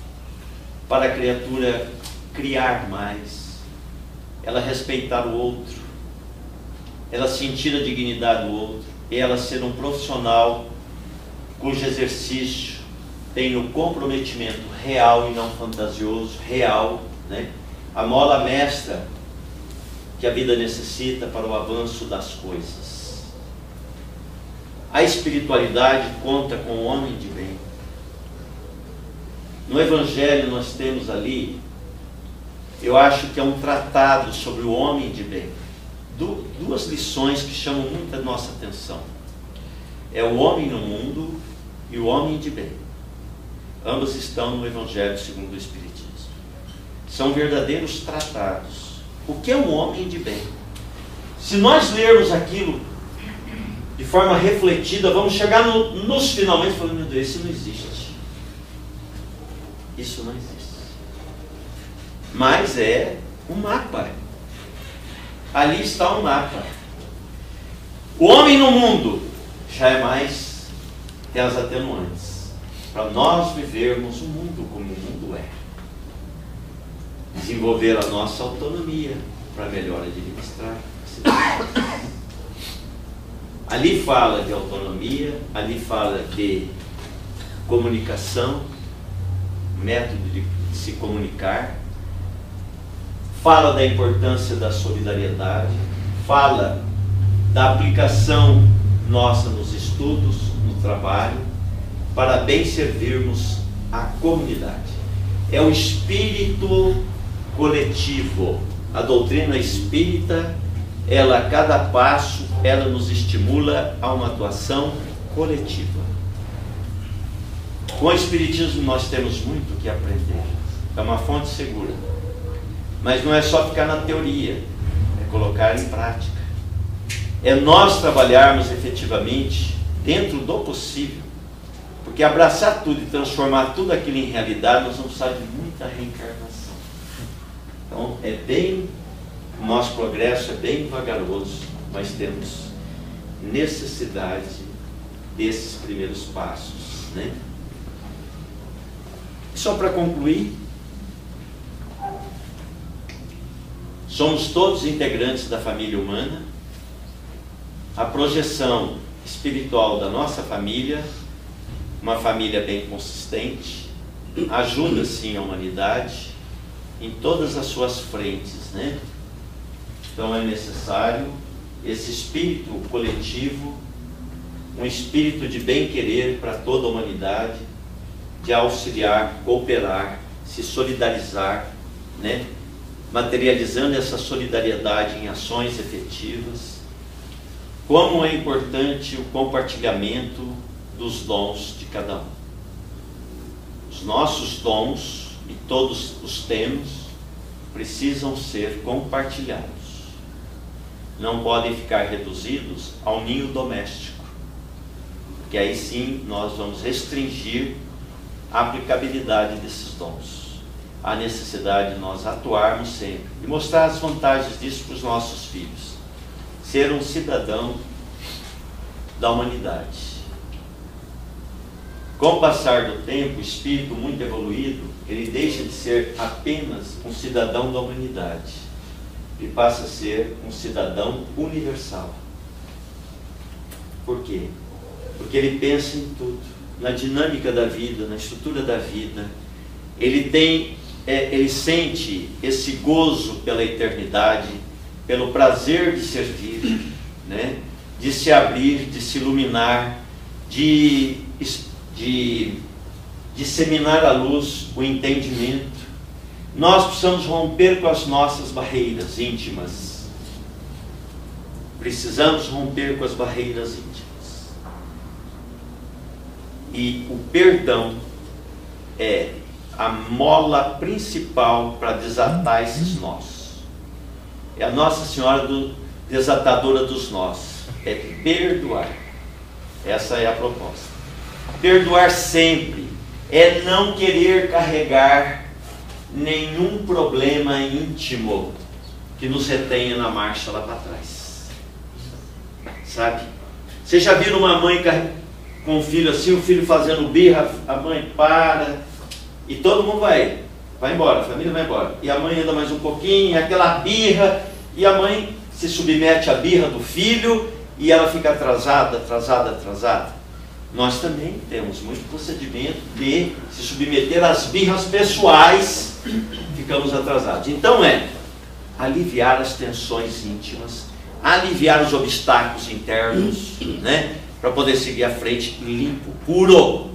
para a criatura criar mais, ela respeitar o outro, ela sentir a dignidade do outro, ela ser um profissional cujo exercício tem o comprometimento real e não fantasioso, real, né? A mola mestra que a vida necessita para o avanço das coisas. A espiritualidade conta com o homem de bem. No Evangelho nós temos ali, eu acho que é um tratado sobre o homem de bem. Duas lições que chamam muito a nossa atenção. É o homem no mundo e o homem de bem. Ambos estão no Evangelho segundo o Espiritismo. São verdadeiros tratados. O que é um homem de bem? Se nós lermos aquilo de forma refletida, vamos chegar nos finalmente falando, meu Deus, isso não existe. Isso não existe. Mas é um mapa. Ali está um mapa. O homem no mundo já é mais, tem as atenuantes. Para nós vivermos o mundo como o mundo é. Desenvolver a nossa autonomia para melhor administrar a situação. Ali fala de autonomia, ali fala de comunicação, método de se comunicar, fala da importância da solidariedade, fala da aplicação nossa nos estudos, no trabalho, para bem servirmos a comunidade. É o espírito coletivo. A doutrina espírita, ela a cada passo, ela nos estimula a uma atuação coletiva. Com o Espiritismo nós temos muito que aprender. É uma fonte segura. Mas não é só ficar na teoria, é colocar em prática. É nós trabalharmos efetivamente dentro do possível. Porque abraçar tudo e transformar tudo aquilo em realidade, nós vamos precisar de muita reencarnação. Então, o nosso progresso é bem vagaroso, mas temos necessidade desses primeiros passos, né? Só para concluir, somos todos integrantes da família humana. A projeção espiritual da nossa família, uma família bem consistente, ajuda sim a humanidade em todas as suas frentes, né? Então é necessário esse espírito coletivo, um espírito de bem-querer para toda a humanidade, de auxiliar, cooperar, se solidarizar, né? Materializando essa solidariedade em ações efetivas. Como é importante o compartilhamento dos dons de cada um. Os nossos dons, e todos os temos, precisam ser compartilhados. Não podem ficar reduzidos ao ninho doméstico, porque aí sim nós vamos restringir a aplicabilidade desses dons. há necessidade de nós atuarmos sempre e mostrar as vantagens disso para os nossos filhos. Ser um cidadão da humanidade. Com o passar do tempo, o espírito muito evoluído, ele deixa de ser apenas um cidadão da humanidade e passa a ser um cidadão universal. Por quê? Porque ele pensa em tudo, na dinâmica da vida, na estrutura da vida. Ele sente esse gozo pela eternidade, pelo prazer de servir, né? De se abrir, de se iluminar, de disseminar a luz, o entendimento. Nós precisamos romper com as nossas barreiras íntimas. Precisamos romper com as barreiras íntimas. E o perdão é a mola principal para desatar esses nós. É a Nossa Senhora desatadora dos nós. É perdoar. Essa é a proposta. Perdoar sempre é não querer carregar nenhum problema íntimo que nos retenha na marcha lá para trás. Sabe? Você já viu uma mãe com um filho assim, o filho fazendo birra, a mãe para e todo mundo vai embora, a família vai embora. E a mãe anda mais um pouquinho, aquela birra, e a mãe se submete à birra do filho e ela fica atrasada. Nós também temos muito procedimento de se submeter às birras pessoais, ficamos atrasados. Então aliviar as tensões íntimas, aliviar os obstáculos internos, né? Para poder seguir à frente limpo, puro.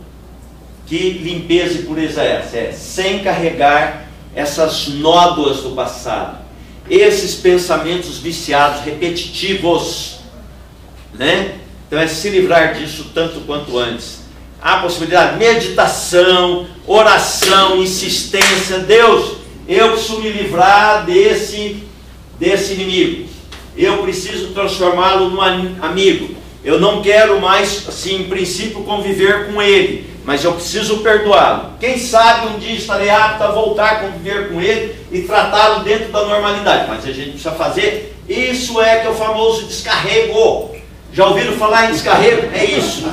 Que limpeza e pureza é essa? É sem carregar essas nódoas do passado, esses pensamentos viciados, repetitivos, né? Então é se livrar disso tanto quanto antes. Há possibilidade, meditação, oração, insistência. Deus, eu preciso me livrar desse inimigo. Eu preciso transformá-lo num amigo. Eu não quero mais, assim, em princípio, conviver com ele, mas eu preciso perdoá-lo. Quem sabe um dia estarei apto a voltar a conviver com ele e tratá-lo dentro da normalidade. Mas a gente precisa fazer, isso que é o famoso descarrego. Já ouviram falar em descarrego? É isso.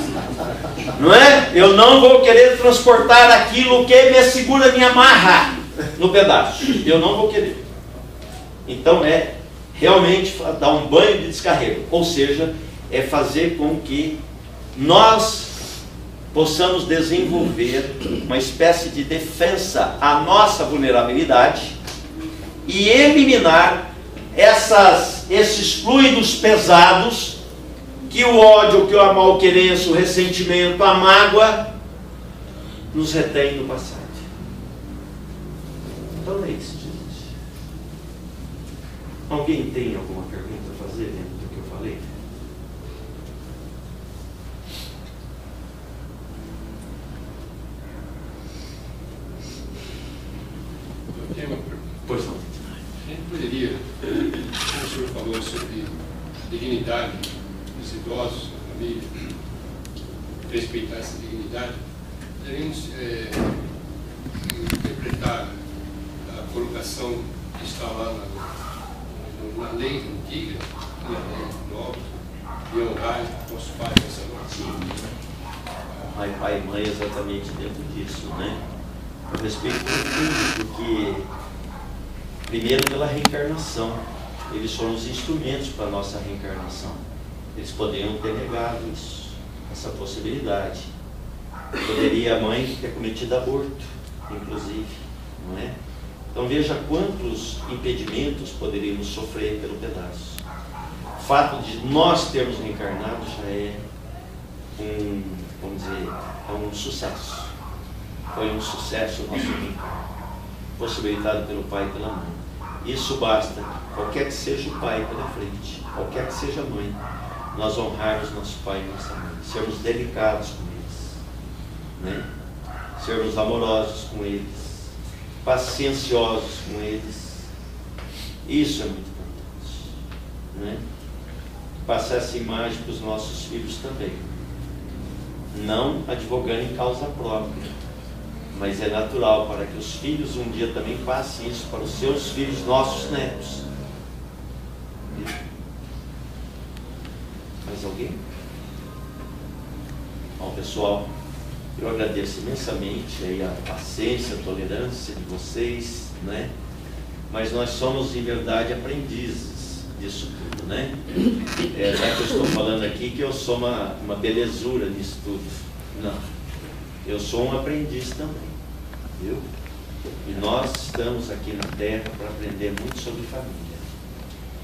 Não é? Eu não vou querer transportar aquilo que me segura, me amarra no pedaço. Eu não vou querer. Então realmente dar um banho de descarrego. Ou seja, é fazer com que nós possamos desenvolver uma espécie de defesa à nossa vulnerabilidade e eliminar esses fluidos pesados que o ódio, que a malquerença, o ressentimento, a mágoa nos retém do passado. Então é isso, gente. Alguém tem alguma pergunta a fazer dentro do que eu falei? Eu tenho uma pergunta. Pois não. A gente poderia, como o senhor falou sobre a dignidade dos idosos, da família, respeitar essa dignidade, poderíamos interpretar a colocação que está lá na lei antiga, na lei nova, de honrar nosso pai e nossa mãe. Pai e mãe exatamente dentro disso, né? Eu respeito tudo, porque primeiro pela reencarnação, eles foram os instrumentos para a nossa reencarnação. Eles poderiam ter negado isso, essa possibilidade. Poderia a mãe ter cometido aborto, inclusive, não é? Então veja quantos impedimentos poderíamos sofrer pelo pedaço. O fato de nós termos reencarnado já é um sucesso. Foi um sucesso o nosso reencarno, possibilitado pelo pai e pela mãe. Isso basta, qualquer que seja o pai pela frente, qualquer que seja a mãe, nós honrarmos nosso pai e nossa mãe, sermos delicados com eles, né? Sermos amorosos com eles, pacienciosos com eles. Isso é muito importante, né? Passar essa imagem para os nossos filhos também, não advogando em causa própria, mas é natural para que os filhos um dia também passem isso para os seus filhos, nossos netos. Mais alguém? Bom, pessoal, eu agradeço imensamente aí a paciência, a tolerância de vocês, né? Mas nós somos, em verdade, aprendizes disso tudo, né? Não é que eu estou falando aqui que eu sou uma belezura nisso tudo. Não. Eu sou um aprendiz também, viu? E nós estamos aqui na Terra para aprender muito sobre família.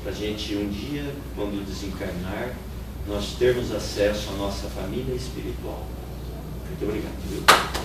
Para a gente, um dia, quando desencarnar, nós termos acesso à nossa família espiritual. Muito obrigado, viu?